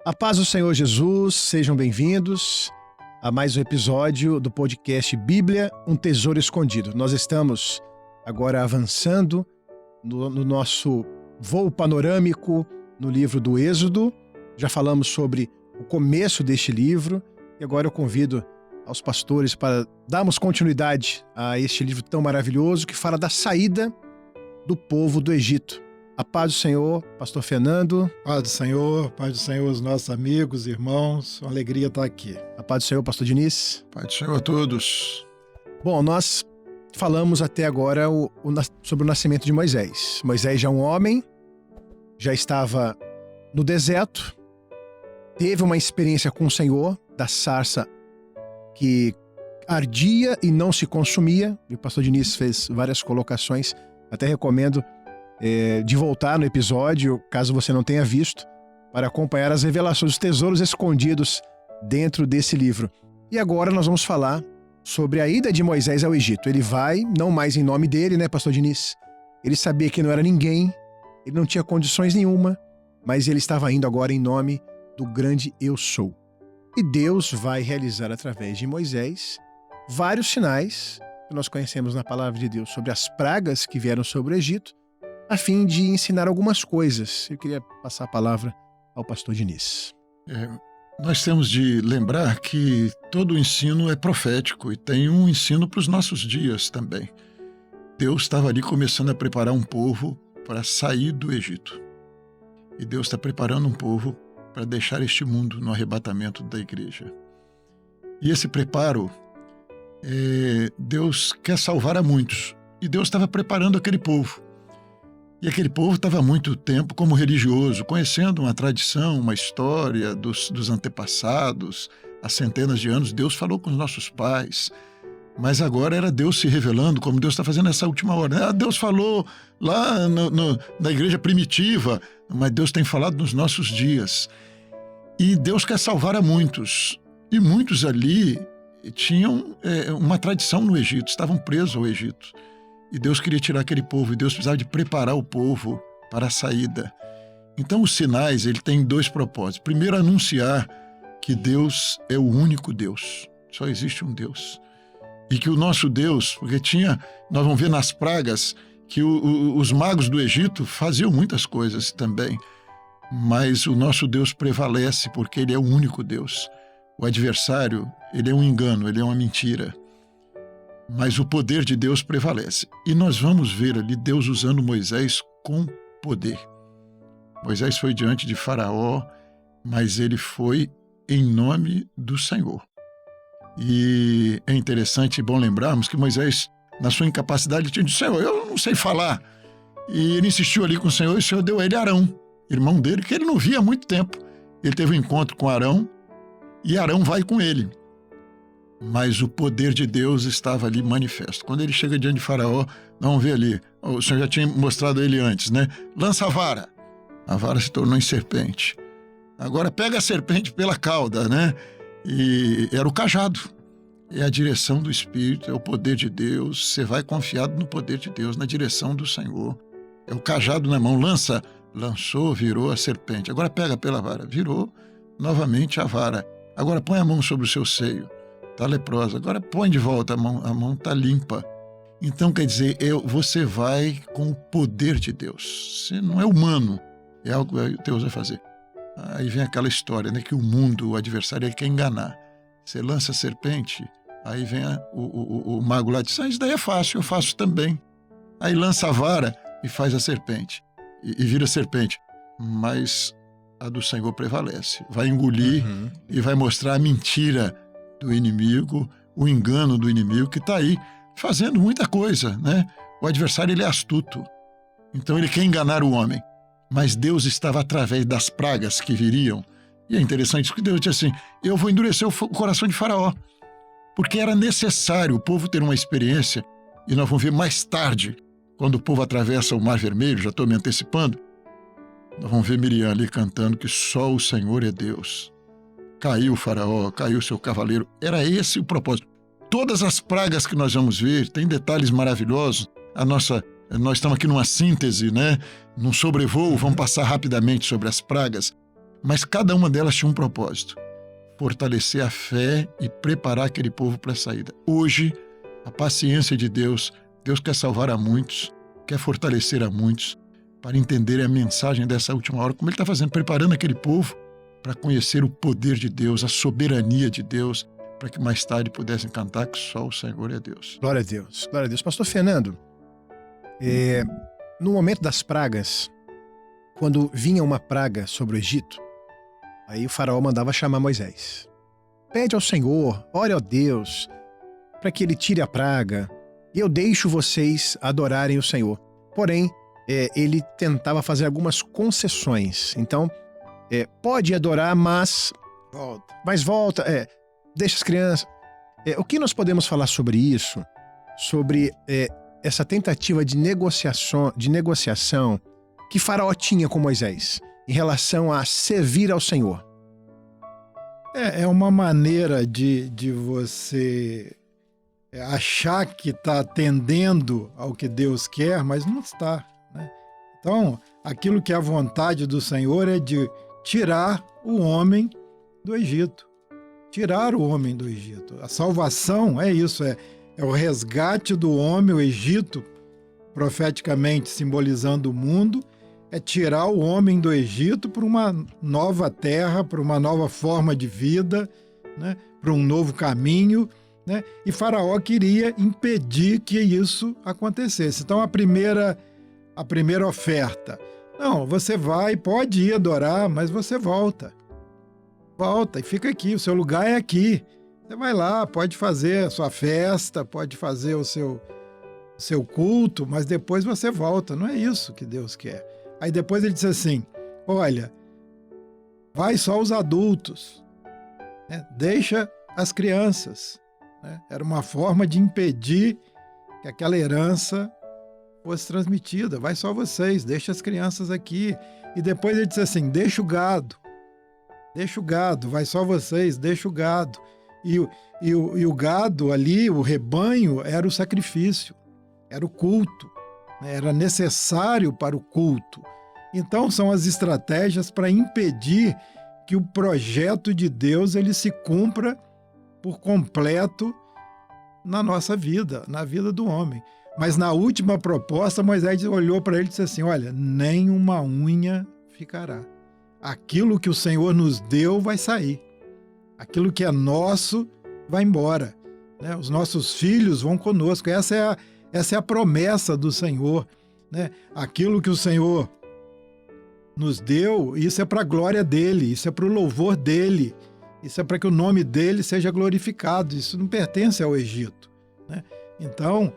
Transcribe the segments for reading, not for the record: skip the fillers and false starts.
A paz do Senhor Jesus, sejam bem-vindos a mais um episódio do podcast Bíblia, um Tesouro Escondido. Nós estamos agora avançando no nosso voo panorâmico no livro do Êxodo. Já falamos sobre o começo deste livro e agora eu convido aos pastores para darmos continuidade a este livro tão maravilhoso que fala da saída do povo do Egito. A paz do Senhor, pastor Fernando. Paz do Senhor, os nossos amigos, irmãos, uma alegria estar aqui. A paz do Senhor, pastor Diniz. Paz do Senhor a todos. Bom, nós falamos até agora sobre o nascimento de Moisés. Moisés já é um homem, já estava no deserto, teve uma experiência com o Senhor, da sarça que ardia e não se consumia. E o pastor Diniz fez várias colocações, até recomendo de voltar no episódio, caso você não tenha visto, para acompanhar as revelações, os tesouros escondidos dentro desse livro. E agora nós vamos falar sobre a ida de Moisés ao Egito. Ele vai, não mais em nome dele, né, pastor Diniz? Ele sabia que não era ninguém, ele não tinha condições nenhuma, mas ele estava indo agora em nome do grande Eu Sou. E Deus vai realizar através de Moisés vários sinais que nós conhecemos na palavra de Deus sobre as pragas que vieram sobre o Egito, a fim de ensinar algumas coisas. Eu queria passar a palavra ao pastor Diniz. Nós temos de lembrar que todo o ensino é profético e tem um ensino para os nossos dias também. Deus estava ali começando a preparar um povo para sair do Egito. E Deus está preparando um povo para deixar este mundo no arrebatamento da igreja. E esse preparo, Deus quer salvar a muitos. E Deus estava preparando aquele povo. E aquele povo estava há muito tempo como religioso, conhecendo uma tradição, uma história dos antepassados. Há centenas de anos, Deus falou com os nossos pais. Mas agora era Deus se revelando, como Deus está fazendo nessa última hora. Deus falou lá na igreja primitiva, mas Deus tem falado nos nossos dias. E Deus quer salvar a muitos. E muitos ali tinham uma tradição no Egito, estavam presos ao Egito. E Deus queria tirar aquele povo, e Deus precisava de preparar o povo para a saída. Então os sinais, ele tem dois propósitos. Primeiro, anunciar que Deus é o único Deus. Só existe um Deus. E que o nosso Deus, porque nós vamos ver nas pragas, que os magos do Egito faziam muitas coisas também. Mas o nosso Deus prevalece porque ele é o único Deus. O adversário, ele é um engano, ele é uma mentira. Mas o poder de Deus prevalece. E nós vamos ver ali Deus usando Moisés com poder. Moisés foi diante de Faraó, mas ele foi em nome do Senhor. E é interessante e bom lembrarmos que Moisés, na sua incapacidade, tinha dito: Senhor, eu não sei falar. E ele insistiu ali com o Senhor, e o Senhor deu a ele Arão, irmão dele, que ele não via há muito tempo. Ele teve um encontro com Arão, e Arão vai com ele. Mas o poder de Deus estava ali manifesto. Quando ele chega diante de Faraó, vamos ver ali, o Senhor já tinha mostrado a ele antes, né? Lança a vara. A vara se tornou em serpente. Agora pega a serpente pela cauda, né? E era o cajado. É a direção do Espírito, é o poder de Deus. Você vai confiado no poder de Deus, na direção do Senhor. É o cajado na mão, lançou, virou a serpente. Agora pega pela vara, virou novamente a vara. Agora põe a mão sobre o seu seio. Está leprosa. Agora põe de volta a mão está limpa. Então, quer dizer, você vai com o poder de Deus. Você não é humano, é algo que Deus vai fazer. Aí vem aquela história, né, que o mundo, o adversário, ele quer enganar. Você lança a serpente, aí vem o mago lá e diz: isso daí é fácil, eu faço também. Aí lança a vara e faz a serpente, e vira serpente. Mas a do Senhor prevalece. Vai engolir e vai mostrar a mentira do inimigo, o engano do inimigo que está aí fazendo muita coisa, né? O adversário, ele é astuto, então ele quer enganar o homem, mas Deus estava através das pragas que viriam. E é interessante que Deus disse assim: eu vou endurecer o coração de Faraó, porque era necessário o povo ter uma experiência. E nós vamos ver mais tarde, quando o povo atravessa o Mar Vermelho, já estou me antecipando, nós vamos ver Miriam ali cantando que só o Senhor é Deus. Caiu o Faraó, caiu o seu cavaleiro. Era esse o propósito. Todas as pragas que nós vamos ver, tem detalhes maravilhosos. Nós estamos aqui numa síntese, né? Num sobrevoo, vamos passar rapidamente sobre as pragas. Mas cada uma delas tinha um propósito: fortalecer a fé e preparar aquele povo para a saída. Hoje, a paciência de Deus, Deus quer salvar a muitos, quer fortalecer a muitos, para entenderem a mensagem dessa última hora, como Ele está fazendo, preparando aquele povo para conhecer o poder de Deus, a soberania de Deus, para que mais tarde pudessem cantar que só o Senhor é Deus. Glória a Deus, glória a Deus. Pastor Fernando, no momento das pragas, quando vinha uma praga sobre o Egito, aí o faraó mandava chamar Moisés. Pede ao Senhor, ore a Deus, para que ele tire a praga, e eu deixo vocês adorarem o Senhor. Porém, ele tentava fazer algumas concessões. Então, pode adorar, mas volta, deixa as crianças. O que nós podemos falar sobre isso? Sobre essa tentativa de negociação que Faraó tinha com Moisés em relação a servir ao Senhor? É uma maneira de você achar que está atendendo ao que Deus quer, mas não está, né? Então, aquilo que é a vontade do Senhor é de tirar o homem do Egito. Tirar o homem do Egito. A salvação é isso, é o resgate do homem, o Egito, profeticamente simbolizando o mundo, é tirar o homem do Egito para uma nova terra, para uma nova forma de vida, né? Para um novo caminho, né? E Faraó queria impedir que isso acontecesse. Então a primeira oferta: não, você vai, pode ir adorar, mas você volta e fica aqui, o seu lugar é aqui. Você vai lá, pode fazer a sua festa, pode fazer o seu culto, mas depois você volta. Não é isso que Deus quer. Aí depois ele disse assim: olha, vai só os adultos, né? Deixa as crianças, né? Era uma forma de impedir que aquela herança fosse transmitida. Vai só vocês, deixa as crianças aqui. E depois ele disse assim: deixa o gado, vai só vocês, deixa o gado. E o gado ali, o rebanho, era o sacrifício, era o culto, né? Era necessário para o culto. Então são as estratégias para impedir que o projeto de Deus ele se cumpra por completo na nossa vida, na vida do homem. Mas na última proposta, Moisés olhou para ele e disse assim: olha, nem uma unha ficará. Aquilo que o Senhor nos deu vai sair. Aquilo que é nosso vai embora, né? Os nossos filhos vão conosco. Essa é a promessa do Senhor, né? Aquilo que o Senhor nos deu, isso é para a glória dele, isso é para o louvor dele, isso é para que o nome dele seja glorificado. Isso não pertence ao Egito, né? Então,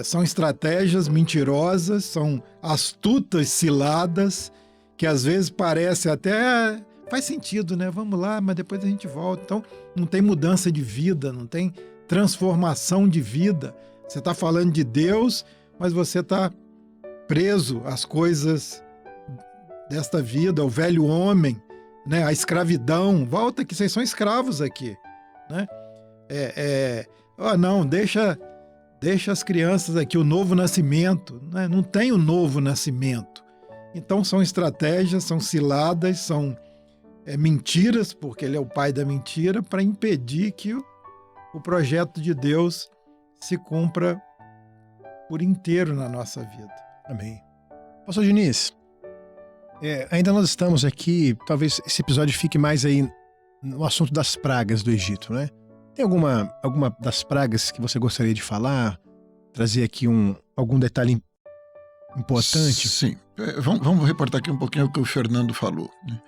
são estratégias mentirosas, são astutas ciladas, que às vezes parece até... faz sentido, né? Vamos lá, mas depois a gente volta. Então, não tem mudança de vida, não tem transformação de vida. Você está falando de Deus, mas você está preso às coisas desta vida, ao velho homem, né? A escravidão. Volta que vocês são escravos aqui, né? Não, deixa as crianças aqui, o novo nascimento, né? Não tem o novo nascimento. Então são estratégias, são ciladas, são mentiras, porque ele é o pai da mentira, para impedir que o projeto de Deus se cumpra por inteiro na nossa vida. Amém. Pastor Diniz, ainda nós estamos aqui, talvez esse episódio fique mais aí no assunto das pragas do Egito, né? Tem alguma das pragas que você gostaria de falar? Trazer aqui algum detalhe importante? Sim. Vamos reportar aqui um pouquinho o que o Fernando falou, né?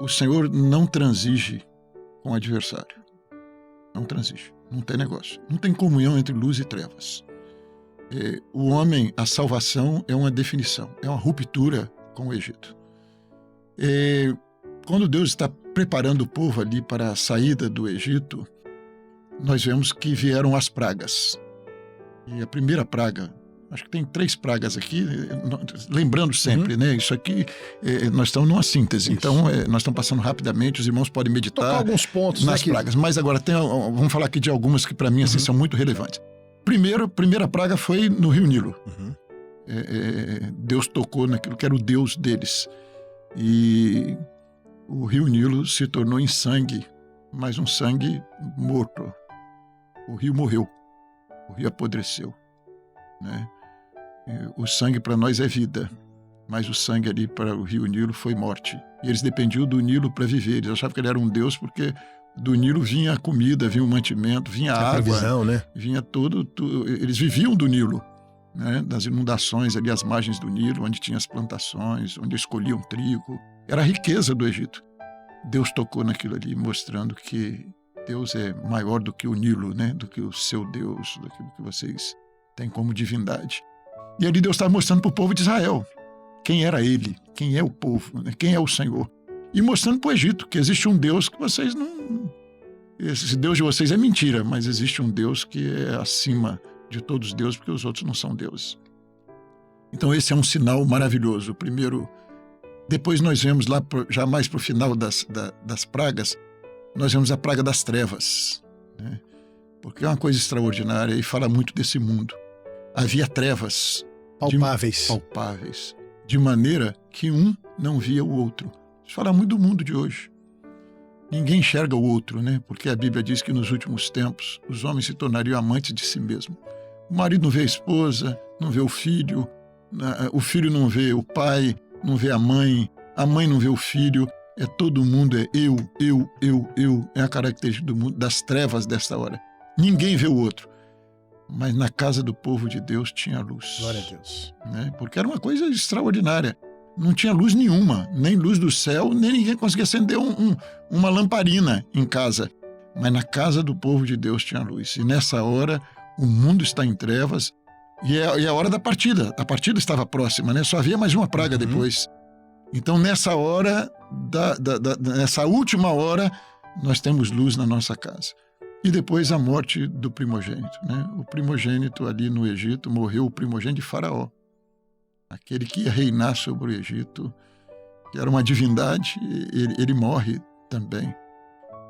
O Senhor não transige com o adversário. Não transige. Não tem negócio. Não tem comunhão entre luz e trevas. O homem, a salvação é uma definição. É uma ruptura com o Egito. Quando Deus está preparando o povo ali para a saída do Egito, nós vemos que vieram as pragas. E a primeira praga, acho que tem 3 pragas aqui, lembrando sempre, né? Isso aqui, nós estamos numa síntese. Isso. Então, nós estamos passando rapidamente, os irmãos podem meditar. Tocar alguns pontos nas pragas. Mas agora, vamos falar aqui de algumas que para mim assim, são muito relevantes. Primeira praga foi no Rio Nilo. Deus tocou naquilo que era o Deus deles. E o rio Nilo se tornou em sangue, mas um sangue morto. O rio morreu, o rio apodreceu, né? O sangue para nós é vida, mas o sangue ali para o rio Nilo foi morte. E eles dependiam do Nilo para viver. Eles achavam que ele era um Deus porque do Nilo vinha a comida, vinha o mantimento, vinha a água, provisão, né? Vinha tudo. Eles viviam do Nilo, né? Das inundações ali, as margens do Nilo, onde tinha as plantações, onde escolhiam trigo. Era a riqueza do Egito. Deus tocou naquilo ali, mostrando que Deus é maior do que o Nilo, né? Do que o seu Deus, daquilo que vocês têm como divindade. E ali Deus estava mostrando para o povo de Israel quem era ele, quem é o povo, né? Quem é o Senhor. E mostrando para o Egito que existe um Deus que vocês não... Esse Deus de vocês é mentira, mas existe um Deus que é acima de todos os deuses, porque os outros não são deuses. Então esse é um sinal maravilhoso. O primeiro... Depois nós vemos lá, já mais para o final das pragas, nós vemos a praga das trevas, né? Porque é uma coisa extraordinária e fala muito desse mundo. Havia trevas palpáveis, de maneira que um não via o outro. Isso fala muito do mundo de hoje. Ninguém enxerga o outro, né? Porque a Bíblia diz que nos últimos tempos os homens se tornariam amantes de si mesmo. O marido não vê a esposa, não vê o filho não vê o pai, não vê a mãe não vê o filho. Todo mundo é eu. É a característica do mundo, das trevas desta hora. Ninguém vê o outro. Mas na casa do povo de Deus tinha luz. Glória a Deus. Né? Porque era uma coisa extraordinária. Não tinha luz nenhuma, nem luz do céu, nem ninguém conseguia acender uma lamparina em casa. Mas na casa do povo de Deus tinha luz. E nessa hora, o mundo está em trevas. E é a hora da partida. A partida estava próxima, né? Só havia mais uma praga depois. Então, nessa hora, nessa última hora, nós temos luz na nossa casa. E depois a morte do primogênito, né? O primogênito ali no Egito, morreu o primogênito de Faraó. Aquele que ia reinar sobre o Egito, que era uma divindade, ele morre também.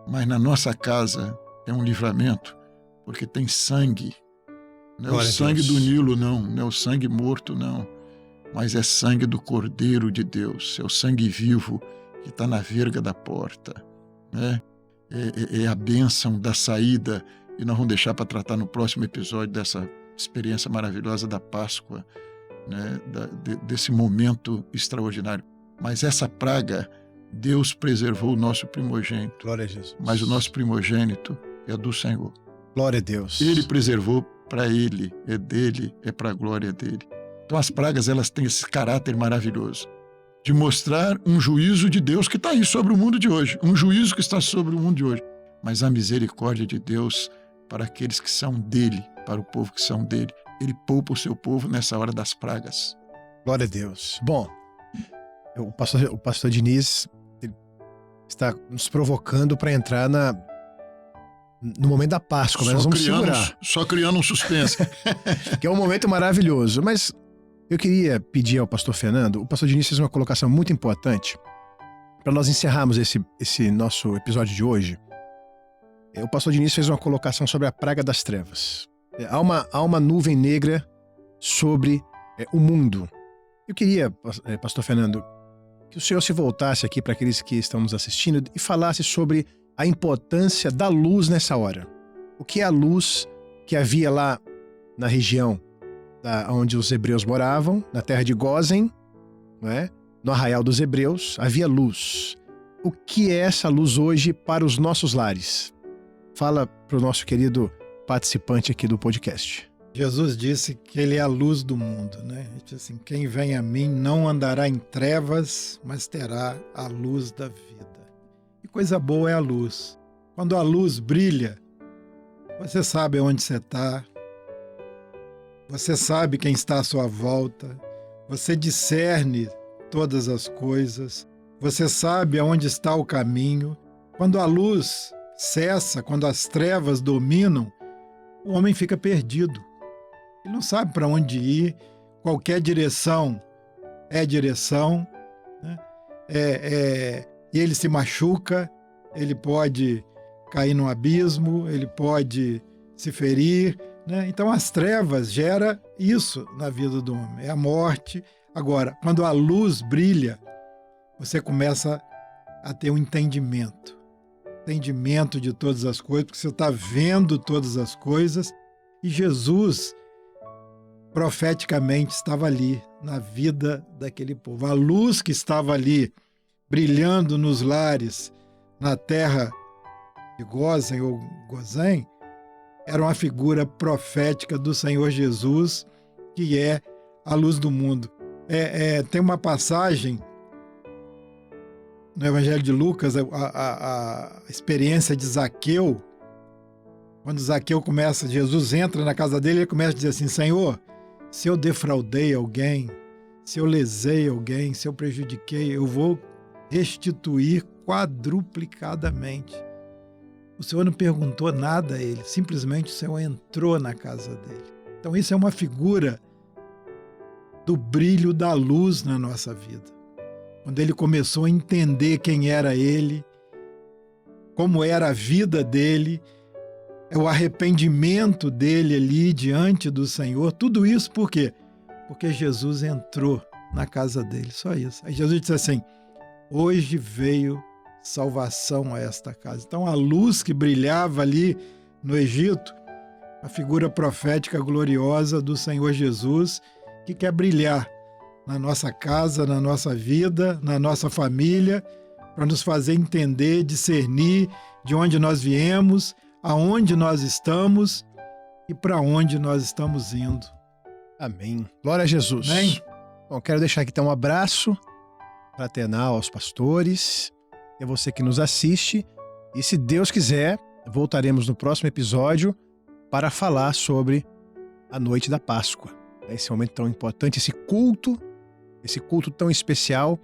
Mas na nossa casa é um livramento, porque tem sangue. Não é o sangue do Nilo, não é o sangue morto, não. Mas é sangue do Cordeiro de Deus, é o sangue vivo que está na verga da porta, né? É a bênção da saída, e nós vamos deixar para tratar no próximo episódio dessa experiência maravilhosa da Páscoa, né? Desse momento extraordinário. Mas essa praga, Deus preservou o nosso primogênito. Glória a Jesus. Mas o nosso primogênito é do Senhor. Glória a Deus. Ele preservou para ele, é dele, é para a glória dele. Então as pragas, elas têm esse caráter maravilhoso de mostrar um juízo de Deus que está aí sobre o mundo de hoje, um juízo que está sobre o mundo de hoje, mas a misericórdia de Deus para aqueles que são dele, para o povo que são dele. Ele poupa o seu povo nessa hora das pragas. Glória a Deus. Bom, o pastor Diniz está nos provocando para entrar no momento da Páscoa, mas nós vamos segurar. Só criando um suspense. Que é um momento maravilhoso, mas eu queria pedir ao pastor Fernando, o pastor Diniz fez uma colocação muito importante para nós encerrarmos esse nosso episódio de hoje. O pastor Diniz fez uma colocação sobre a praga das trevas. Há uma nuvem negra sobre o mundo. Eu queria, pastor Fernando, que o senhor se voltasse aqui para aqueles que estão nos assistindo e falasse sobre a importância da luz nessa hora. O que é a luz que havia lá na região onde os hebreus moravam, na terra de Gósen, não é? No arraial dos hebreus, havia luz. O que é essa luz hoje para os nossos lares? Fala para o nosso querido participante aqui do podcast. Jesus disse que ele é a luz do mundo, né? Ele disse assim, quem vem a mim não andará em trevas, mas terá a luz da vida. E coisa boa é a luz. Quando a luz brilha, você sabe onde você está, você sabe quem está à sua volta, você discerne todas as coisas, você sabe aonde está o caminho. Quando a luz cessa, quando as trevas dominam, o homem fica perdido. Ele não sabe para onde ir, qualquer direção é direção, né? E ele se machuca, ele pode cair no abismo, ele pode se ferir, né? Então as trevas gera isso na vida do homem, é a morte. Agora, quando a luz brilha, você começa a ter um entendimento de todas as coisas, porque você está vendo todas as coisas, e Jesus profeticamente estava ali na vida daquele povo. A luz que estava ali brilhando nos lares, na terra de Gósen ou Gozém, era uma figura profética do Senhor Jesus, que é a luz do mundo. Tem uma passagem no Evangelho de Lucas, a experiência de Zaqueu. Quando Zaqueu Jesus entra na casa dele, ele começa a dizer assim: Senhor, se eu defraudei alguém, se eu lesei alguém, se eu prejudiquei, eu vou restituir quadruplicadamente. O Senhor não perguntou nada a ele, simplesmente o Senhor entrou na casa dele. Então isso é uma figura do brilho da luz na nossa vida. Quando ele começou a entender quem era ele, como era a vida dele, o arrependimento dele ali diante do Senhor, tudo isso por quê? Porque Jesus entrou na casa dele, só isso. Aí Jesus disse assim: hoje veio salvação a esta casa. Então a luz que brilhava ali no Egito, a figura profética gloriosa do Senhor Jesus, que quer brilhar na nossa casa, na nossa vida, na nossa família, para nos fazer entender, discernir de onde nós viemos, aonde nós estamos e para onde nós estamos indo. Amém. Glória a Jesus. Amém. Bom, quero deixar aqui então um abraço fraternal aos pastores e a você que nos assiste. E se Deus quiser, voltaremos no próximo episódio para falar sobre a noite da Páscoa. Esse momento tão importante, esse culto tão especial,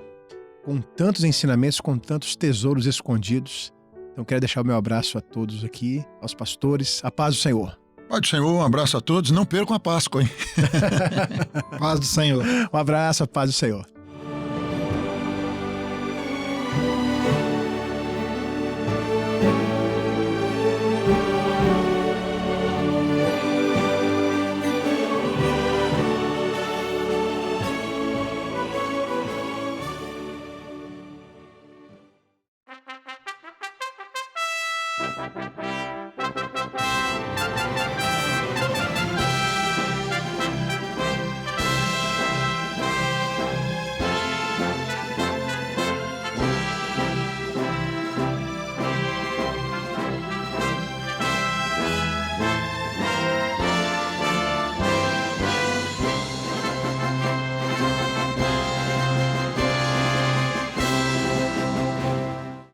com tantos ensinamentos, com tantos tesouros escondidos. Então quero deixar o meu abraço a todos aqui, aos pastores. A paz do Senhor. Paz do Senhor, um abraço a todos. Não percam a Páscoa, hein? Paz do Senhor. Um abraço, a paz do Senhor.